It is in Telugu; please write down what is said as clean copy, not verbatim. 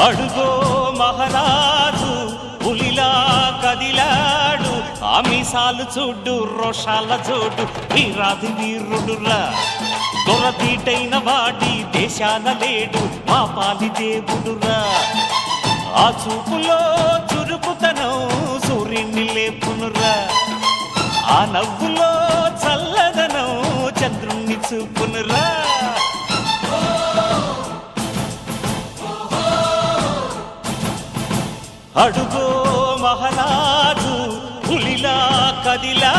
అడుగో మహారాజు పులిలా కదిలాడు, ఆమిసాలు చూడు రోషాల జోడు, వీరాది వీరుడురా. దొరతీటైన వాడి దేశాన లేడు, మా పాలి దేవుడురా. ఆ చూపులో చురుకుతనం సూర్యుని లేపునురా, ఆ నవ్వులో చల్లదనం చంద్రుణ్ణి చూపునురా. అడుగో మహారాజు పులిలా కదిలా